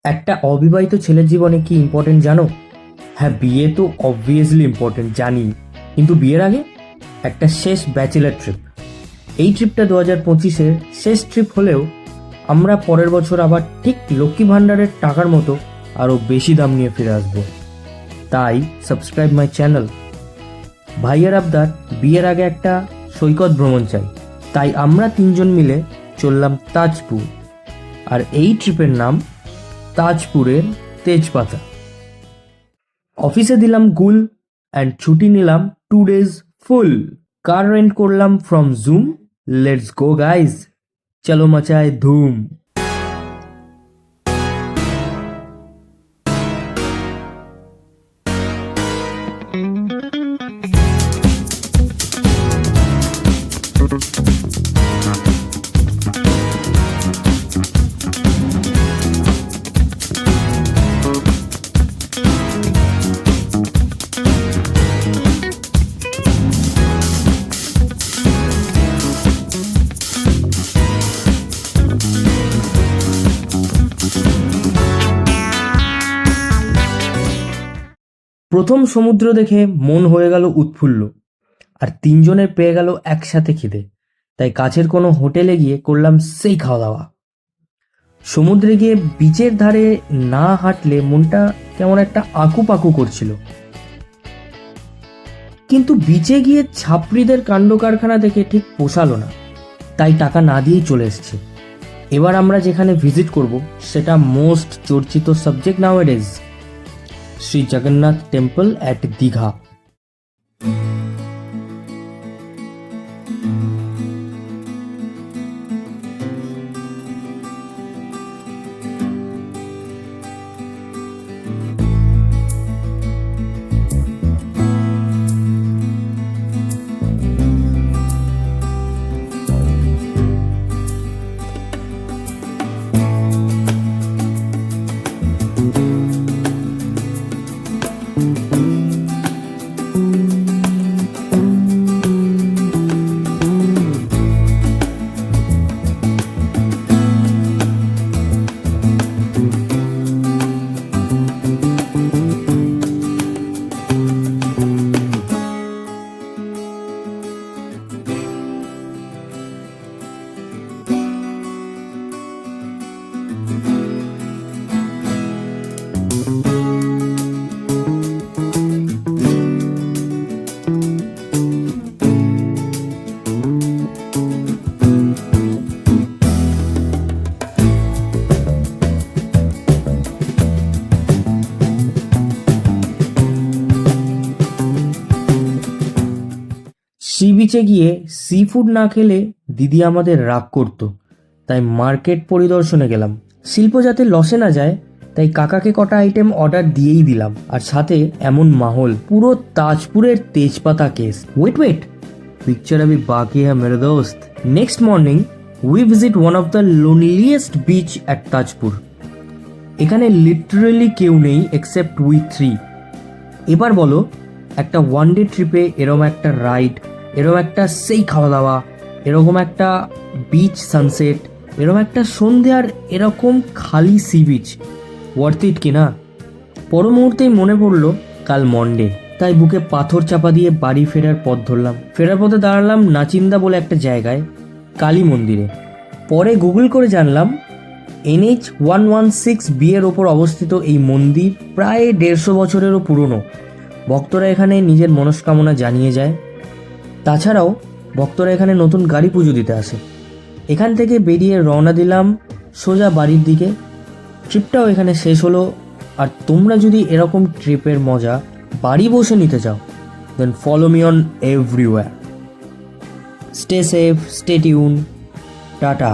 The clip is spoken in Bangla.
একটা অবিবাহিত ছেলের জীবনে কি ইম্পর্টেন্ট জানো? হ্যাঁ, বিয়ে তো অবভিয়াসলি ইম্পর্টেন্ট জানি, কিন্তু বিয়ের আগে একটা শেষ ব্যাচেলার ট্রিপ। এই ট্রিপটা 2025-এর শেষ ট্রিপ হলেও আমরা পরের বছর আবার ঠিক লক্ষ্মী ভাণ্ডারের টাকার মতো আরও বেশি দাম নিয়ে ফিরে আসবো। তাই সাবস্ক্রাইব মাই চ্যানেল। ভাইয়ের আবদার, বিয়ের আগে একটা সৈকত ভ্রমণ চাই। তাই আমরা তিনজন মিলে চললাম তাজপুর, আর এই ট্রিপের নাম তাজপুরের তেজপাতা। অফিসে দিলাম গুল অ্যান্ড ছুটি নিলাম 2 days ফুল। কার রেন্ট করলাম from zoom. Let's go guys, চলো মচায় ধুম। প্রথম সমুদ্র দেখে মন হয়ে গেল উৎফুল্ল, আর তিনজনের পেয়ে গেল একসাথে খিদে। তাই কাছের কোনো হোটেলে গিয়ে করলাম সেই খাওয়া দাওয়া। সমুদ্রে গিয়ে বিচের ধারে না হাঁটলে মনটা কেমন একটা আঁকুপাকু করছিল, কিন্তু বিচে গিয়ে ছাপড়িদের কাণ্ড কারখানা দেখে ঠিক পোষালো না, তাই টাকা না দিয়েই চলে এসেছে। এবার আমরা যেখানে ভিজিট করব সেটা মোস্ট চর্চিত subject nowadays, Shri Jagannath temple at Digha. Sea বিচে গিয়ে সি ফুড না খেলে দিদি আমাদের রাগ করতো, তাই মার্কেট পরিদর্শনে গেলাম। শিল্প যাতে লসে না যায় তাই কাকাকে কটা আইটেম অর্ডার দিয়েই দিলাম, আর সাথে এমন মাহौल পুরো তাজপুরের তেজপাতা কেস। ওয়েট, পিকচার अभी बाकी है मेरे दोस्त। Next morning we visit one of the loneliest beach at Tajpur. এখানে লিটারেলি কেউ নেই এক্সেপ্ট উই থ্রি। এবার বলো, একটা ওয়ান ডে ট্রিপে এরকম একটা রাইড, এরকম একটা সেই খাওয়া দাওয়া, এরকম একটা বিচ সানসেট, এরকম একটা সন্ধে, আর এরকম খালি সি বিচ, ওয়ার্থ ইট কি না? পর মুহূর্তেই মনে পড়লো কাল মন্ডে, তাই বুকে পাথর চাপা দিয়ে বাড়ি ফেরার পথ ধরলাম। ফেরার পথে দাঁড়ালাম নাচিন্দা বলে একটা জায়গায়, কালী মন্দিরে। পরে গুগল করে জানলাম NH 116B এর ওপর অবস্থিত এই মন্দির প্রায় 150 বছরেরও পুরনো। ভক্তরা এখানে নিজের মনস্কামনা জানিয়ে যায়। তাছাড়াও ভক্তরা এখানে নতুন গাড়ি পুজো দিতে আসে। এখান থেকে বেরিয়ে রওনা দিলাম সোজা বাড়ির দিকে। ট্রিপটাও এখানে শেষ হলো। আর তোমরা যদি এরকম ট্রিপের মজা বাড়ি বসে নিতে চাও, then follow me on everywhere. Stay safe, stay tune, tata.